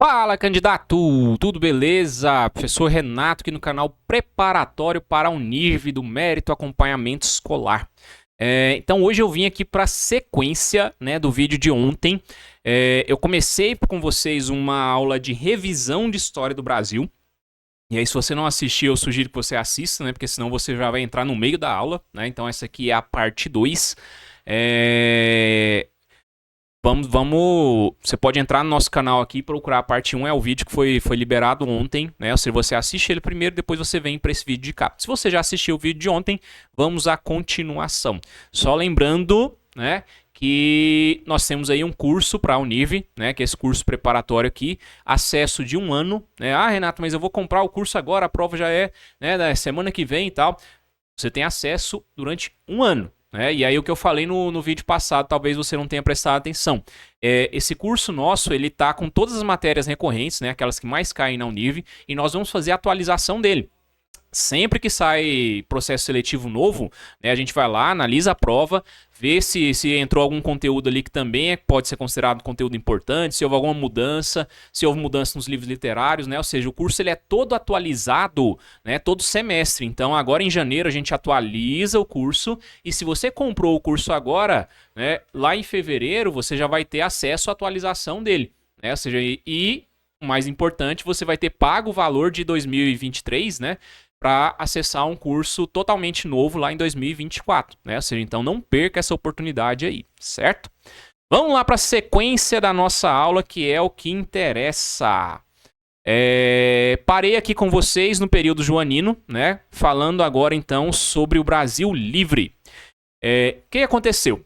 Fala, candidato! Tudo beleza? Professor Renato aqui no canal Preparatório para a Univ do Mérito Acompanhamento Escolar. Então hoje eu vim aqui para a sequência, né, do vídeo de ontem. Eu comecei com vocês uma aula de revisão de História do Brasil. E aí, se você não assistiu, eu sugiro que você assista, né? Porque senão você já vai entrar no meio da aula, né? Então essa aqui é a parte 2. Você pode entrar no nosso canal aqui e procurar a parte 1, é o vídeo que foi liberado ontem, né? Ou seja, você assiste ele primeiro, depois você vem para esse vídeo de cá. Se você já assistiu o vídeo de ontem, vamos à continuação. Só lembrando, né, que nós temos aí um curso para a Univ, né, que é esse curso preparatório aqui, acesso de 1 ano, né? Ah, Renato, mas eu vou comprar o curso agora, a prova já é, né, da semana que vem e tal. Você tem acesso durante 1 ano. E aí o que eu falei no vídeo passado, talvez você não tenha prestado atenção. Esse curso nosso, ele tá com todas as matérias recorrentes, né, aquelas que mais caem na Univ, e nós vamos fazer a atualização dele. Sempre que sai processo seletivo novo, né, a gente vai lá, analisa a prova, vê se entrou algum conteúdo ali que também pode ser considerado conteúdo importante, se houve alguma mudança, se houve mudança nos livros literários, né? Ou seja, o curso ele é todo atualizado, né, todo semestre. Então agora em janeiro a gente atualiza o curso e se você comprou o curso agora, né, lá em fevereiro você já vai ter acesso à atualização dele, né? Ou seja, e o mais importante, você vai ter pago o valor de 2023, né, para acessar um curso totalmente novo lá em 2024, né? Ou seja, então não perca essa oportunidade aí, certo? Vamos lá para a sequência da nossa aula, que é o que interessa. Parei aqui com vocês no período joanino, né? Falando agora então sobre o Brasil livre. O que aconteceu?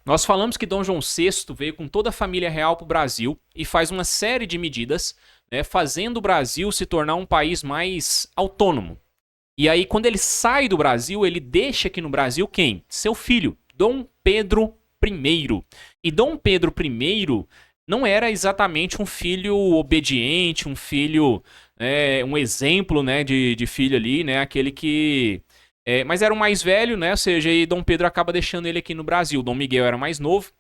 Nós falamos que Dom João VI veio com toda a família real para o Brasil e faz uma série de medidas, né, fazendo o Brasil se tornar um país mais autônomo. E aí, quando ele sai do Brasil, ele deixa aqui no Brasil quem? Seu filho, Dom Pedro I. E Dom Pedro I não era exatamente um filho obediente, um filho, um exemplo, né, de filho ali, né, aquele que... mas era o mais velho, né, ou seja, e Dom Pedro acaba deixando ele aqui no Brasil. Dom Miguel era mais novo,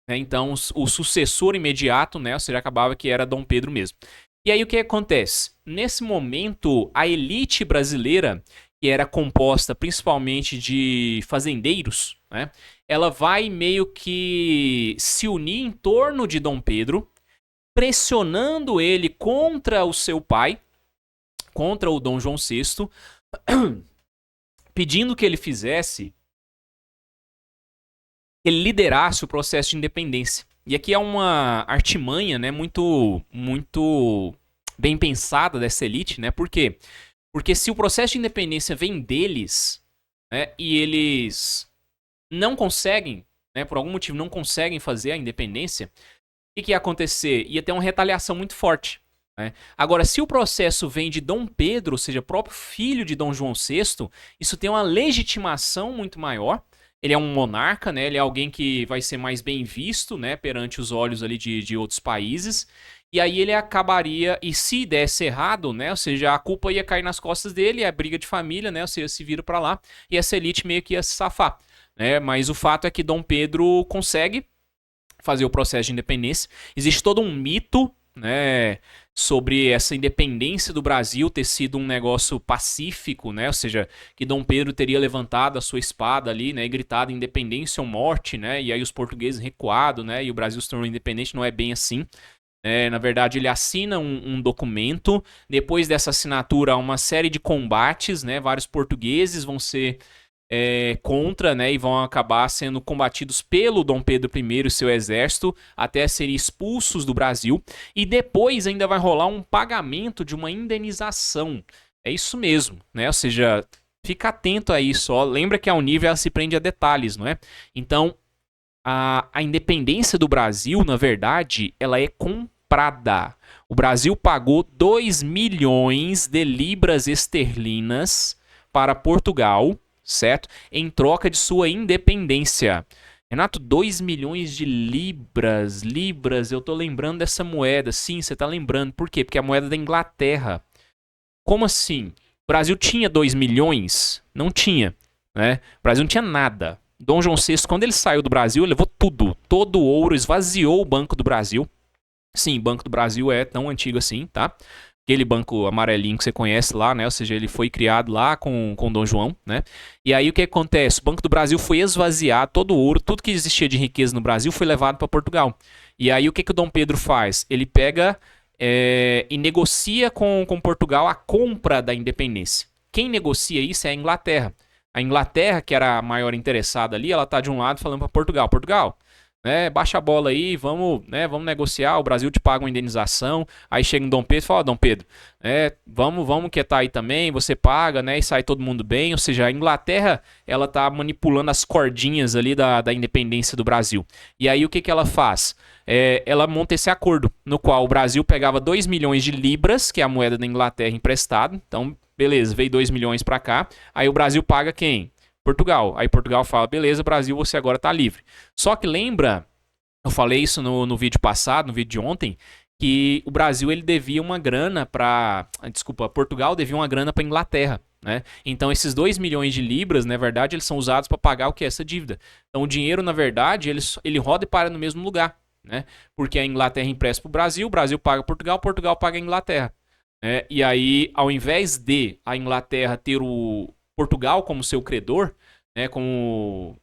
né, então o sucessor imediato, né, ou seja, acabava que era Dom Pedro mesmo. E aí o que acontece? Nesse momento, a elite brasileira, que era composta principalmente de fazendeiros, né, ela vai meio que se unir em torno de Dom Pedro, pressionando ele contra o seu pai, contra o Dom João VI, pedindo que ele fizesse, ele liderasse o processo de independência. E aqui é uma artimanha, né, muito bem pensada dessa elite, né? Por quê? Porque se o processo de independência vem deles, né, e eles não conseguem, né, por algum motivo não conseguem fazer a independência, o que ia acontecer? Ia ter uma retaliação muito forte. Né? Agora, se o processo vem de Dom Pedro, ou seja, próprio filho de Dom João VI, isso tem uma legitimação muito maior. Ele é um monarca, né? Ele é alguém que vai ser mais bem visto, né, perante os olhos ali de outros países. E aí ele acabaria, e se desse errado, né, ou seja, a culpa ia cair nas costas dele, é briga de família, né, ou seja, se vira para lá, e essa elite meio que ia se safar. Né? Mas o fato é que Dom Pedro consegue fazer o processo de independência. Existe todo um mito, né, sobre essa independência do Brasil ter sido um negócio pacífico, né? Ou seja, que Dom Pedro teria levantado a sua espada ali, né, e gritado independência ou morte, né? E aí os portugueses recuado, né? E o Brasil se tornou independente. Não é bem assim. Na verdade, ele assina um documento. Depois dessa assinatura, há uma série de combates, né? Vários portugueses vão ser contra, né, e vão acabar sendo combatidos pelo Dom Pedro I e seu exército até serem expulsos do Brasil. E depois ainda vai rolar um pagamento de uma indenização. É isso mesmo, né? Ou seja, fica atento a isso. Ó. Lembra que a Univ ela se prende a detalhes, não é? Então, a independência do Brasil, na verdade, ela é comprada. O Brasil pagou 2 milhões de libras esterlinas para Portugal, certo? Em troca de sua independência. Renato, 2 milhões de libras. Libras, eu tô lembrando dessa moeda. Sim, você tá lembrando. Por quê? Porque é a moeda da Inglaterra. Como assim? O Brasil tinha 2 milhões? Não tinha. Né? O Brasil não tinha nada. Dom João VI, quando ele saiu do Brasil, levou tudo. Todo o ouro, esvaziou o Banco do Brasil. Sim, Banco do Brasil é tão antigo assim, tá? Aquele banco amarelinho que você conhece lá, né? Ou seja, ele foi criado lá com Dom João, né? E aí o que acontece? O Banco do Brasil foi esvaziar todo o ouro, tudo que existia de riqueza no Brasil foi levado para Portugal. E aí o que o Dom Pedro faz? Ele pega e negocia com Portugal a compra da independência. Quem negocia isso é a Inglaterra. A Inglaterra, que era a maior interessada ali, ela tá de um lado falando para Portugal, Portugal, né, baixa a bola aí, vamos, né, vamos negociar, o Brasil te paga uma indenização. Aí chega um Dom Pedro e fala, Dom Pedro, vamos quietar aí também, você paga, né, e sai todo mundo bem. Ou seja, a Inglaterra, ela tá manipulando as cordinhas ali da independência do Brasil. E aí o que ela faz? Ela monta esse acordo, no qual o Brasil pegava 2 milhões de libras, que é a moeda da Inglaterra emprestada. Então, beleza, veio 2 milhões para cá. Aí o Brasil paga quem? Portugal. Aí Portugal fala, beleza, Brasil, você agora tá livre. Só que lembra, eu falei isso no vídeo passado, no vídeo de ontem, que o Brasil ele devia uma grana para, desculpa, Portugal devia uma grana para Inglaterra, né? Então esses 2 milhões de libras, na verdade, eles são usados para pagar o que é essa dívida. Então o dinheiro, na verdade, ele roda e para no mesmo lugar, né? Porque a Inglaterra empresta para o Brasil paga Portugal, Portugal paga a Inglaterra. Né? E aí, ao invés de a Inglaterra ter o Portugal como seu credor, né, como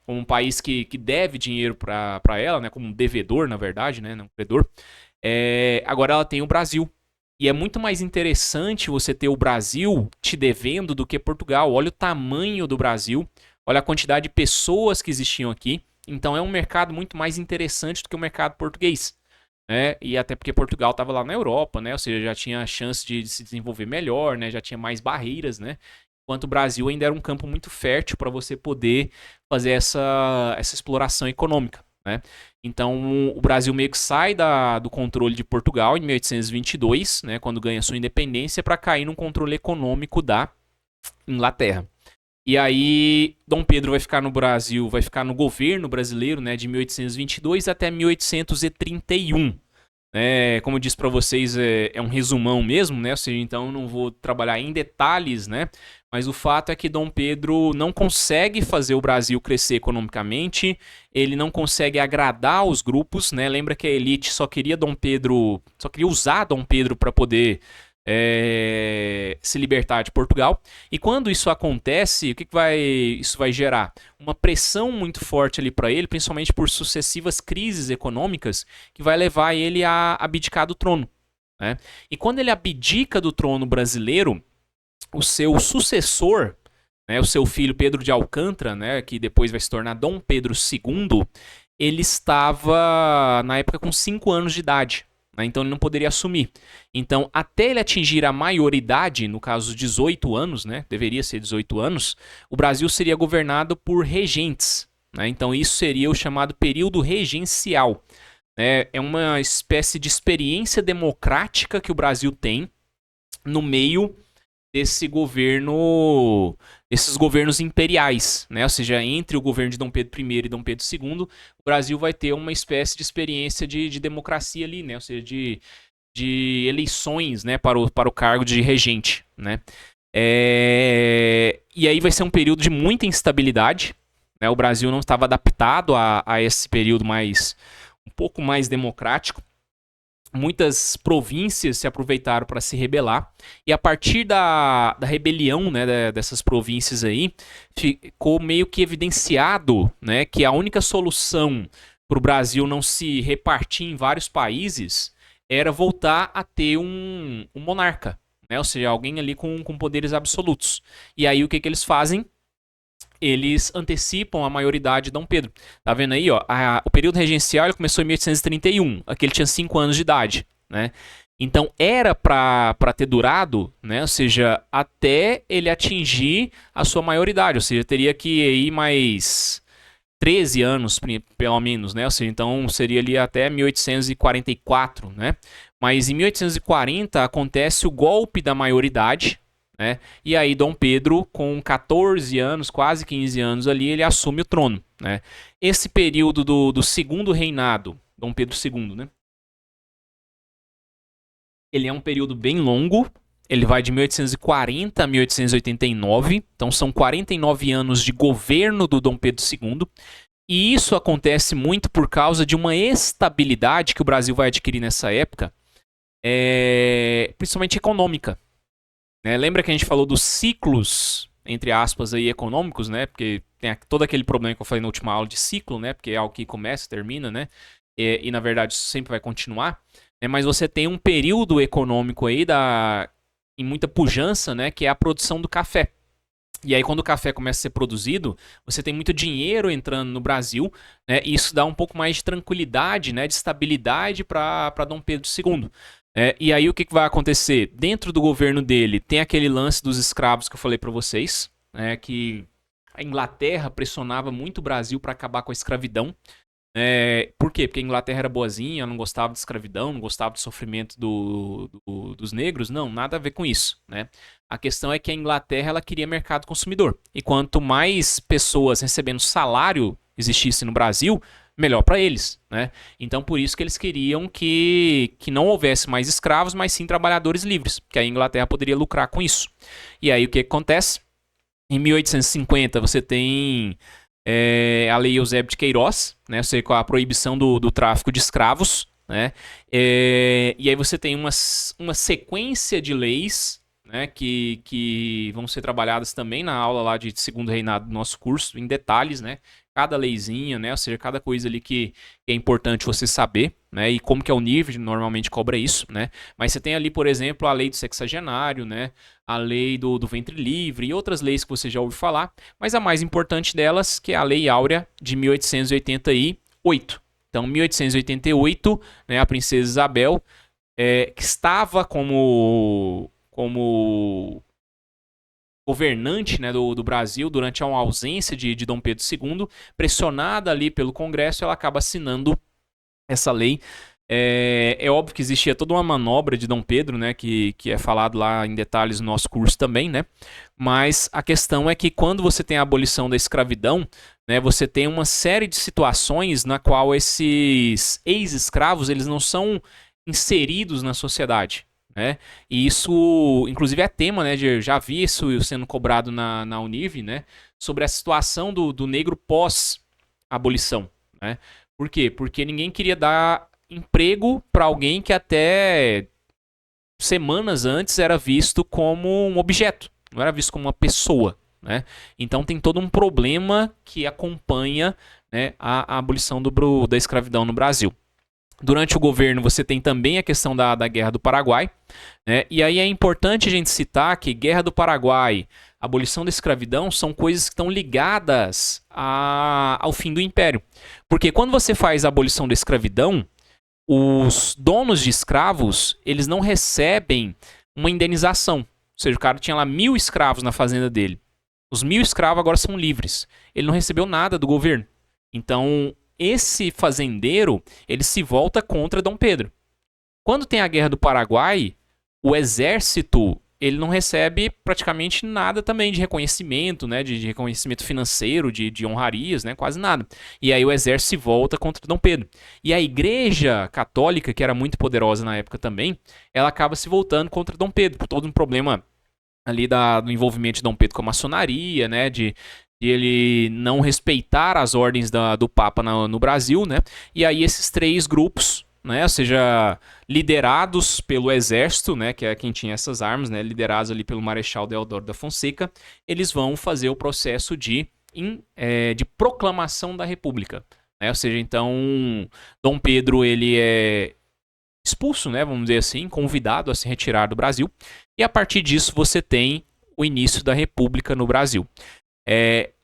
um país que deve dinheiro para ela, né, como um devedor, na verdade, né, não credor, agora ela tem o Brasil. E é muito mais interessante você ter o Brasil te devendo do que Portugal. Olha o tamanho do Brasil, olha a quantidade de pessoas que existiam aqui. Então é um mercado muito mais interessante do que o mercado português. Né? E até porque Portugal estava lá na Europa, né? Ou seja, já tinha a chance de se desenvolver melhor, né? Já tinha mais barreiras, né? Enquanto o Brasil ainda era um campo muito fértil para você poder fazer essa exploração econômica, né? Então, o Brasil meio que sai do controle de Portugal em 1822, né, quando ganha sua independência, para cair no controle econômico da Inglaterra. E aí, Dom Pedro vai ficar no Brasil, vai ficar no governo brasileiro, né, de 1822 até 1831. Como eu disse para vocês, é um resumão mesmo, né? Ou seja, então eu não vou trabalhar em detalhes, né? Mas o fato é que Dom Pedro não consegue fazer o Brasil crescer economicamente, ele não consegue agradar os grupos, né? Lembra que a elite só queria usar Dom Pedro para poder se libertar de Portugal. E quando isso acontece, o que isso vai gerar? Uma pressão muito forte ali para ele, principalmente por sucessivas crises econômicas, que vai levar ele a abdicar do trono. Né? E quando ele abdica do trono brasileiro, o seu sucessor, né, o seu filho Pedro de Alcântara, né, que depois vai se tornar Dom Pedro II, ele estava na época com 5 anos de idade. Então ele não poderia assumir. Então, até ele atingir a maioridade, no caso 18 anos, né, deveria ser 18 anos, o Brasil seria governado por regentes. Né? Então isso seria o chamado período regencial. É uma espécie de experiência democrática que o Brasil tem no meio desse governo, esses governos imperiais, né? Ou seja, entre o governo de Dom Pedro I e Dom Pedro II, o Brasil vai ter uma espécie de experiência de democracia ali, né? Ou seja, de eleições, né? Para o cargo de regente, né? E aí vai ser um período de muita instabilidade, né? O Brasil não estava adaptado a esse período um pouco mais democrático. Muitas províncias se aproveitaram para se rebelar. E a partir da rebelião, né, dessas províncias aí, ficou meio que evidenciado, né, que a única solução para o Brasil não se repartir em vários países era voltar a ter um monarca. Né, ou seja, alguém ali com poderes absolutos. E aí o que eles fazem? Eles antecipam a maioridade de Dom Pedro. Tá vendo aí, ó? O período regencial ele começou em 1831. Aqui ele tinha 5 anos de idade, né? Então era para ter durado, né? Ou seja, até ele atingir a sua maioridade. Ou seja, teria que ir mais 13 anos, pelo menos, né? Ou seja, então seria ali até 1844, né? Mas em 1840 acontece o golpe da maioridade, né? E aí Dom Pedro, com 14 anos, quase 15 anos ali, ele assume o trono. Né? Esse período do segundo reinado, Dom Pedro II, né? Ele é um período bem longo, ele vai de 1840 a 1889, então são 49 anos de governo do Dom Pedro II. E isso acontece muito por causa de uma estabilidade que o Brasil vai adquirir nessa época, principalmente econômica. Né? Lembra que a gente falou dos ciclos, entre aspas, aí, econômicos, né? Porque tem todo aquele problema que eu falei na última aula de ciclo, né? Porque é algo que começa e termina, né? E na verdade isso sempre vai continuar. Né? Mas você tem um período econômico aí em muita pujança, né? Que é a produção do café. E aí, quando o café começa a ser produzido, você tem muito dinheiro entrando no Brasil, né? E isso dá um pouco mais de tranquilidade, né? De estabilidade para Dom Pedro II. E aí, o que vai acontecer? Dentro do governo dele, tem aquele lance dos escravos que eu falei para vocês, né? Que a Inglaterra pressionava muito o Brasil para acabar com a escravidão. Por quê? Porque a Inglaterra era boazinha, não gostava de escravidão, não gostava do sofrimento dos negros. Não, nada a ver com isso, né? A questão é que a Inglaterra ela queria mercado consumidor. E quanto mais pessoas recebendo salário existisse no Brasil, melhor para eles, né? Então por isso que eles queriam que não houvesse mais escravos, mas sim trabalhadores livres, que a Inglaterra poderia lucrar com isso. E aí o que acontece? Em 1850 você tem a Lei Eusébio de Queiroz, né, ou seja, com a proibição do tráfico de escravos, né, e aí você tem uma sequência de leis, né, que vão ser trabalhadas também na aula lá de Segundo Reinado do nosso curso, em detalhes, né, cada leizinha, né, ou seja, cada coisa ali que é importante você saber, né, e como que é o nível, normalmente cobra isso, né, mas você tem ali, por exemplo, a lei do sexagenário, né, a lei do ventre livre e outras leis que você já ouviu falar, mas a mais importante delas, que é a Lei Áurea de 1888. Então, 1888, né, a princesa Isabel, que estava como governante, né, do Brasil durante a ausência de Dom Pedro II, pressionada ali pelo Congresso, ela acaba assinando essa lei. É óbvio que existia toda uma manobra de Dom Pedro, né, que é falado lá em detalhes no nosso curso também, né, mas a questão é que quando você tem a abolição da escravidão, né, você tem uma série de situações na qual esses ex-escravos eles não são inseridos na sociedade. Né? E isso, inclusive, é tema, né? Já vi isso sendo cobrado na Univ, né? Sobre a situação do negro pós-abolição. Né? Por quê? Porque ninguém queria dar emprego para alguém que até semanas antes era visto como um objeto, não era visto como uma pessoa. Né? Então tem todo um problema que acompanha, né, a abolição da escravidão no Brasil. Durante o governo você tem também a questão da Guerra do Paraguai, né? E aí é importante a gente citar que Guerra do Paraguai, abolição da escravidão são coisas que estão ligadas ao fim do Império. Porque quando você faz a abolição da escravidão, os donos de escravos eles não recebem uma indenização. Ou seja, o cara tinha lá 1.000 escravos na fazenda dele. Os 1.000 escravos agora são livres. Ele não recebeu nada do governo. Então esse fazendeiro ele se volta contra Dom Pedro. Quando tem a Guerra do Paraguai, o exército ele não recebe praticamente nada também de reconhecimento, né, de reconhecimento financeiro, de honrarias, né, quase nada. E aí o exército se volta contra Dom Pedro. E a Igreja Católica, que era muito poderosa na época também, ela acaba se voltando contra Dom Pedro, por todo um problema ali do envolvimento de Dom Pedro com a maçonaria, né, de ele não respeitar as ordens do Papa no Brasil, né? E aí esses três grupos, né, ou seja, liderados pelo exército, né, que é quem tinha essas armas, né, liderados ali pelo Marechal Deodoro da Fonseca, eles vão fazer o processo de proclamação da República. Né? Ou seja, então, Dom Pedro ele é expulso, né, vamos dizer assim, convidado a se retirar do Brasil, e a partir disso você tem o início da República no Brasil.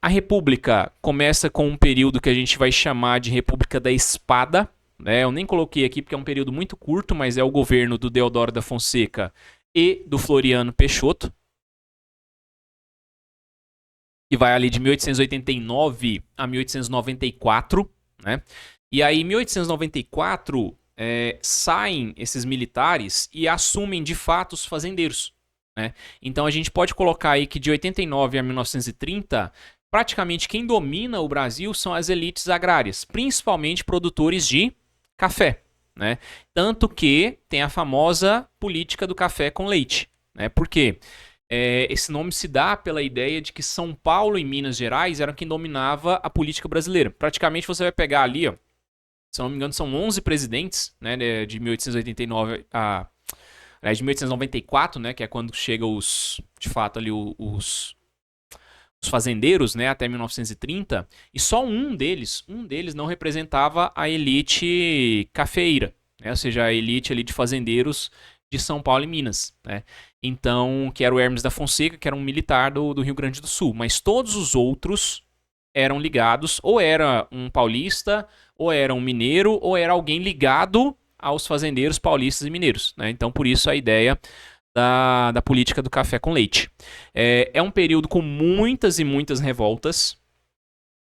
A República começa com um período que a gente vai chamar de República da Espada. Né? Eu nem coloquei aqui porque é um período muito curto, mas é o governo do Deodoro da Fonseca e do Floriano Peixoto. Que vai ali de 1889 a 1894. Né? E aí, em 1894, saem esses militares e assumem de fato os fazendeiros. Né? Então a gente pode colocar aí que de 89 a 1930, praticamente quem domina o Brasil são as elites agrárias, principalmente produtores de café. Né? Tanto que tem a famosa política do café com leite. Né? Por quê? esse nome se dá pela ideia de que São Paulo e Minas Gerais eram quem dominava a política brasileira. Praticamente você vai pegar ali, ó, se eu não me engano, são 11 presidentes, né, de 1889 aliás, de 1894, né, que é quando chega de fato ali os fazendeiros, né, até 1930, e só um deles não representava a elite cafeeira, né, ou seja, a elite ali de fazendeiros de São Paulo e Minas, né? Então, que era o Hermes da Fonseca, que era um militar do Rio Grande do Sul, mas todos os outros eram ligados, ou era um paulista, ou era um mineiro, ou era alguém ligado aos fazendeiros paulistas e mineiros, né? Então, por isso a ideia da política do café com leite. É um período com muitas e muitas revoltas.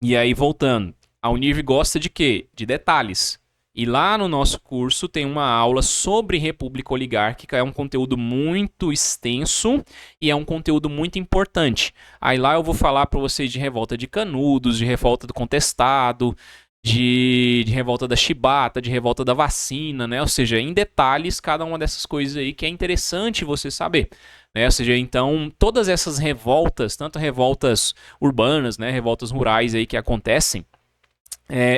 E aí, voltando, a Univ gosta de quê? De detalhes. E lá no nosso curso tem uma aula sobre República Oligárquica, é um conteúdo muito extenso e é um conteúdo muito importante. Aí lá eu vou falar para vocês de revolta de Canudos, de revolta do Contestado, de revolta da chibata, de revolta da vacina, né? Ou seja, em detalhes cada uma dessas coisas aí que é interessante você saber, né? Ou seja, então todas essas revoltas, tanto revoltas urbanas, né, revoltas rurais aí que acontecem,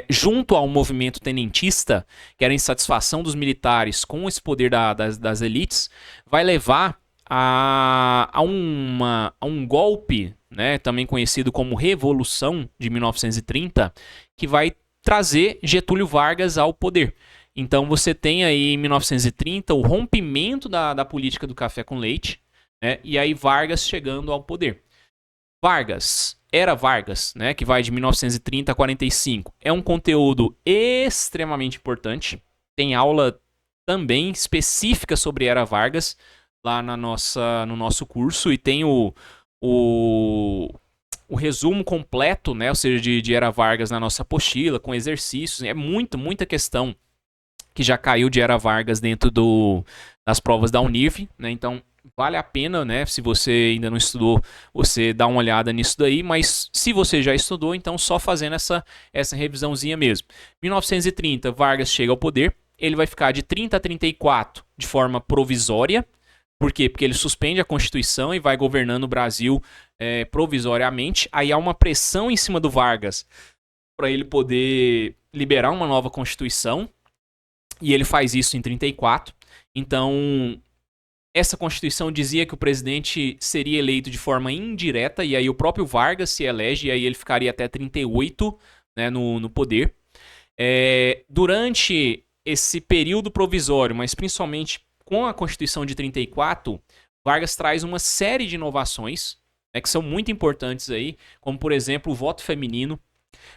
junto ao movimento tenentista, que era a insatisfação dos militares com esse poder das elites, vai levar a um golpe, né, também conhecido como Revolução de 1930, que vai trazer Getúlio Vargas ao poder. Então você tem aí em 1930 o rompimento da política do café com leite, né, e aí Vargas chegando ao poder. Era Vargas, né, que vai de 1930 a 45, é um conteúdo extremamente importante. Tem aula também específica sobre Era Vargas lá no nosso curso, e tem o resumo completo, né, ou seja, de Era Vargas na nossa apostila, com exercícios. É muita questão que já caiu de Era Vargas dentro das provas da Univ, né, então vale a pena, né, se você ainda não estudou, você dá uma olhada nisso daí, mas se você já estudou, então só fazendo essa revisãozinha mesmo. 1930, Vargas chega ao poder, ele vai ficar de 30 a 34 de forma provisória. Por quê? Porque ele suspende a Constituição e vai governando o Brasil provisoriamente. Aí há uma pressão em cima do Vargas para ele poder liberar uma nova Constituição. E ele faz isso em 34. Então, essa Constituição dizia que o presidente seria eleito de forma indireta. E aí o próprio Vargas se elege. E aí ele ficaria até 38, né, no poder. Durante esse período provisório, mas principalmente com a Constituição de 34, Vargas traz uma série de inovações, né, que são muito importantes aí, como, por exemplo, o voto feminino,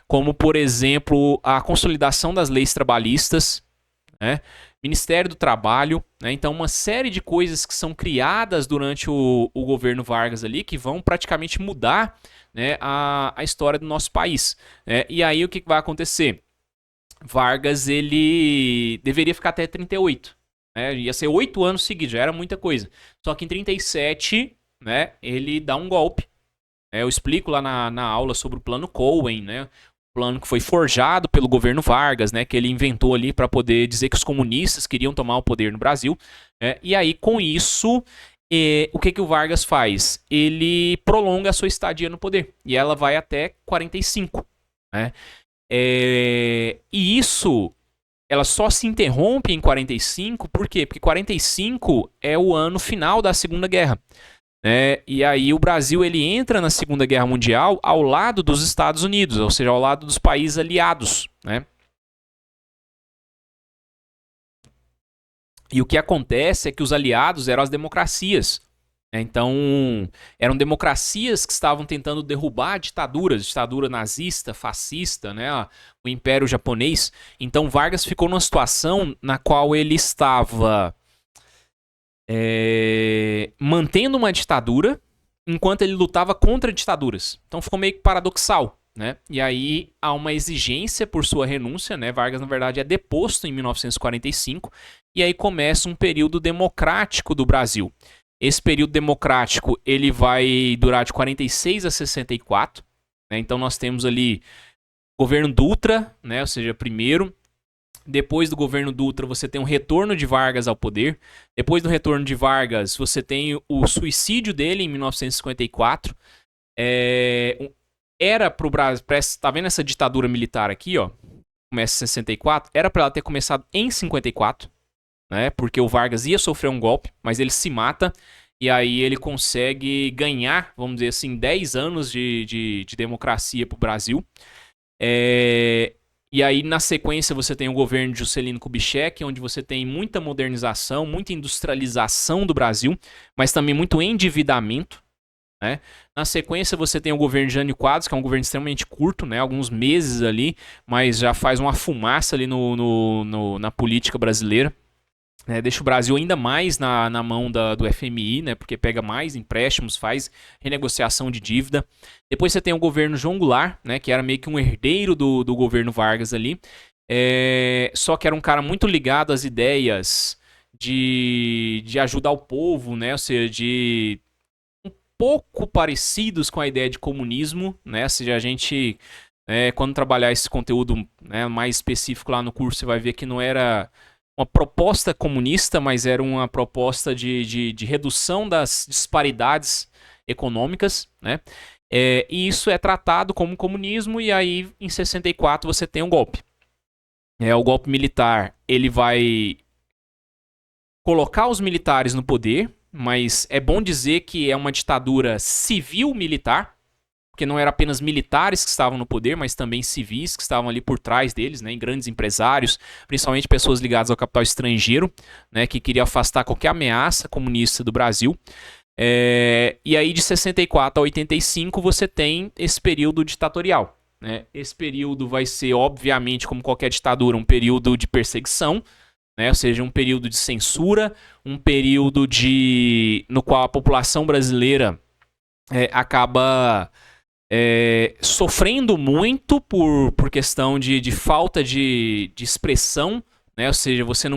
como, por exemplo, a consolidação das leis trabalhistas, né, Ministério do Trabalho, né, então uma série de coisas que são criadas durante o governo Vargas ali, que vão praticamente mudar, né, a história do nosso país. Né? E aí o que vai acontecer? Vargas, ele deveria ficar até 38. Ia ser 8 anos seguidos, já era muita coisa. Só que em 37, né, ele dá um golpe. Eu explico lá na aula sobre o plano Cohen, né, o plano que foi forjado pelo governo Vargas, né, que ele inventou ali para poder dizer que os comunistas queriam tomar o poder no Brasil. E aí, com isso, o que o Vargas faz? Ele prolonga a sua estadia no poder. E ela vai até 45. Né? E isso... ela só se interrompe em 45, por quê? Porque 45 é o ano final da Segunda Guerra. E aí o Brasil ele entra na Segunda Guerra Mundial ao lado dos Estados Unidos, ou seja, ao lado dos países aliados. Né? E o que acontece é que os aliados eram as democracias. Então, eram democracias que estavam tentando derrubar ditaduras, ditadura nazista, fascista, né, o Império Japonês. Então, Vargas ficou numa situação na qual ele estava mantendo uma ditadura enquanto ele lutava contra ditaduras. Então, ficou meio que paradoxal. Né? E aí há uma exigência por sua renúncia, né? Vargas, na verdade, é deposto em 1945, e aí começa um período democrático do Brasil. Esse período democrático ele vai durar de 46 a 64. Né? Então nós temos ali governo Dutra, né? Ou seja, primeiro. Depois do governo Dutra, você tem um retorno de Vargas ao poder. Depois do retorno de Vargas, você tem o suicídio dele em 1954. Era pro Brasil... Tá vendo essa ditadura militar aqui, ó? Começa em 64. Era pra ela ter começado em 54, né? Porque o Vargas ia sofrer um golpe, mas ele se mata. E aí ele consegue ganhar, vamos dizer assim, 10 anos de democracia pro Brasil. E aí, na sequência, você tem o governo de Juscelino Kubitschek, onde você tem muita modernização, muita industrialização do Brasil, mas também muito endividamento, né? Na sequência, você tem o governo de Jânio Quadros, que é um governo extremamente curto, né? Alguns meses ali, mas já faz uma fumaça ali na política brasileira. Deixa o Brasil ainda mais na mão do FMI, né, porque pega mais empréstimos, faz renegociação de dívida. Depois você tem o governo João Goulart, né, que era meio que um herdeiro do governo Vargas ali, só que era um cara muito ligado às ideias de ajudar o povo, né, ou seja, um pouco parecidos com a ideia de comunismo, né, ou seja, a gente, quando trabalhar esse conteúdo, né, mais específico lá no curso, você vai ver que não era uma proposta comunista, mas era uma proposta de redução das disparidades econômicas, né? E isso é tratado como comunismo, e aí em 64 você tem um golpe. O golpe militar, ele vai colocar os militares no poder, mas é bom dizer que é uma ditadura civil-militar, porque não era apenas militares que estavam no poder, mas também civis que estavam ali por trás deles, né, grandes empresários, principalmente pessoas ligadas ao capital estrangeiro, né, que queria afastar qualquer ameaça comunista do Brasil. E aí de 64 a 85 você tem esse período ditatorial, né? Esse período vai ser, obviamente, como qualquer ditadura, um período de perseguição, né? Ou seja, um período de censura, um período no qual a população brasileira acaba sofrendo muito por questão de falta de expressão, né? Ou seja, você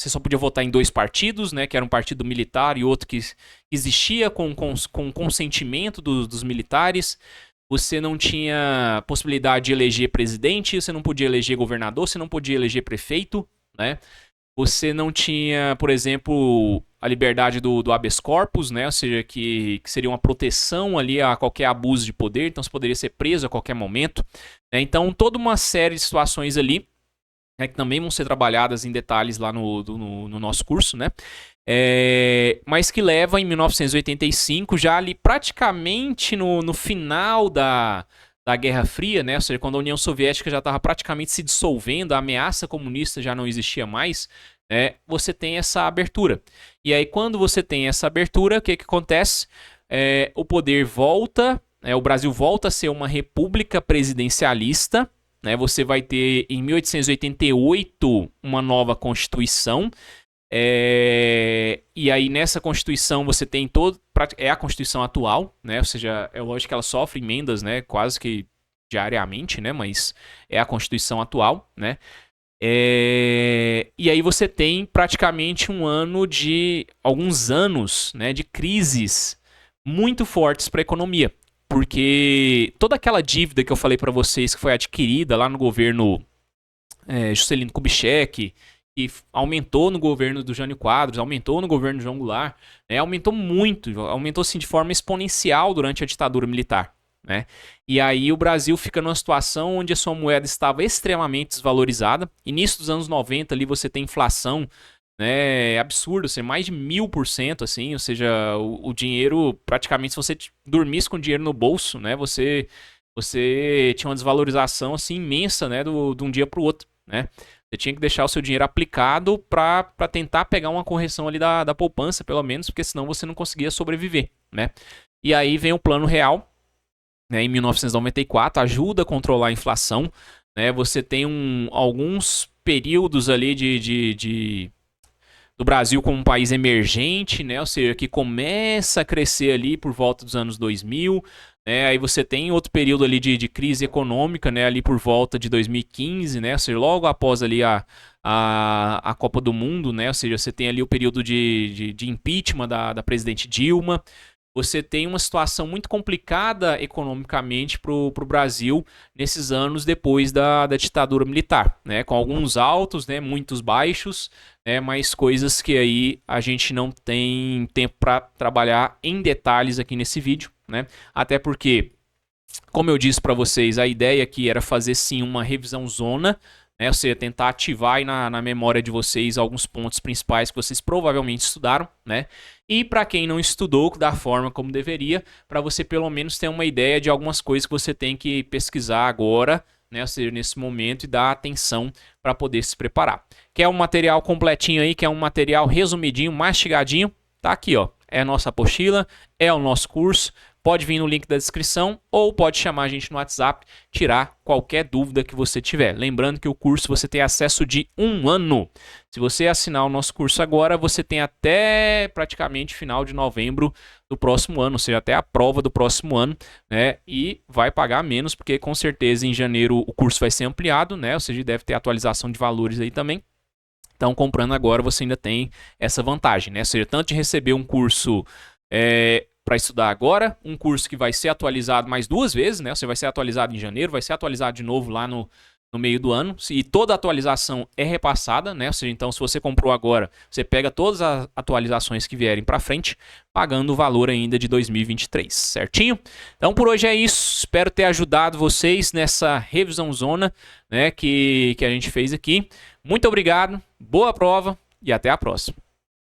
só podia votar em 2 partidos, né? Que era um partido militar e outro que existia com consentimento dos militares. Você não tinha possibilidade de eleger presidente, você não podia eleger governador, você não podia eleger prefeito, né? Você não tinha, por exemplo, a liberdade do habeas corpus, né? Ou seja, que seria uma proteção ali a qualquer abuso de poder, então você poderia ser preso a qualquer momento, né? Então, toda uma série de situações ali, né, que também vão ser trabalhadas em detalhes lá no nosso curso, né? Mas que leva em 1985, já ali praticamente no final da Guerra Fria, né? Ou seja, quando a União Soviética já estava praticamente se dissolvendo, a ameaça comunista já não existia mais, né? Você tem essa abertura. E aí, quando você tem essa abertura, o que acontece? O poder volta, o Brasil volta a ser uma república presidencialista, né? Você vai ter, em 1888, uma nova Constituição. E aí, nessa Constituição, você tem a Constituição atual, né? Ou seja, é lógico que ela sofre emendas, né? Quase que diariamente, né? Mas é a Constituição atual, né? E aí você tem praticamente alguns anos, né, de crises muito fortes para a economia. Porque toda aquela dívida que eu falei para vocês que foi adquirida lá no governo Juscelino Kubitschek, que aumentou no governo do Jânio Quadros, aumentou no governo do João Goulart, né, aumentou muito, aumentou assim, de forma exponencial durante a ditadura militar, né? E aí o Brasil fica numa situação onde a sua moeda estava extremamente desvalorizada. Início dos anos 90 ali você tem inflação, né, absurdo, assim, mais de 1000%, assim, ou seja, o dinheiro, praticamente, se você dormisse com dinheiro no bolso, né, você tinha uma desvalorização assim imensa, né, de um dia para o outro, né? Você tinha que deixar o seu dinheiro aplicado para tentar pegar uma correção ali da poupança, pelo menos, porque senão você não conseguia sobreviver, né? E aí vem o Plano Real, né, em 1994, ajuda a controlar a inflação, né? Você tem alguns períodos ali do Brasil como um país emergente, né? Ou seja, que começa a crescer ali por volta dos anos 2000, né? Aí você tem outro período ali de crise econômica, né? Ali por volta de 2015, né? Ou seja, logo após ali a Copa do Mundo, né? Ou seja, você tem ali o período de impeachment da presidente Dilma. você tem uma situação muito complicada economicamente para o Brasil nesses anos depois da ditadura militar, né? Com alguns altos, né? Muitos baixos, né? Mas coisas que aí a gente não tem tempo para trabalhar em detalhes aqui nesse vídeo, né? Até porque, como eu disse para vocês, a ideia aqui era fazer sim uma revisão zona, né? Ou seja, tentar ativar aí na memória de vocês alguns pontos principais que vocês provavelmente estudaram, né? E para quem não estudou da forma como deveria, para você pelo menos ter uma ideia de algumas coisas que você tem que pesquisar agora, né? Ou seja, nesse momento, e dar atenção para poder se preparar. Quer um material completinho aí, quer um material resumidinho, mastigadinho? Tá aqui, ó. É a nossa apostila, é o nosso curso. Pode vir no link da descrição ou pode chamar a gente no WhatsApp, tirar qualquer dúvida que você tiver. Lembrando que o curso você tem acesso de 1 ano. Se você assinar o nosso curso agora, você tem até praticamente final de novembro do próximo ano, ou seja, até a prova do próximo ano, né? E vai pagar menos, porque com certeza em janeiro o curso vai ser ampliado, né? Ou seja, deve ter atualização de valores aí também. Então, comprando agora, você ainda tem essa vantagem, né? Ou seja, tanto de receber um curso para estudar agora, um curso que vai ser atualizado mais 2 vezes, né? Você vai ser atualizado em janeiro, vai ser atualizado de novo lá no meio do ano, e toda atualização é repassada, né? Ou seja, então, se você comprou agora, você pega todas as atualizações que vierem para frente, pagando o valor ainda de 2023, certinho? Então, por hoje é isso. Espero ter ajudado vocês nessa revisão zona, né, que a gente fez aqui. Muito obrigado, boa prova e até a próxima.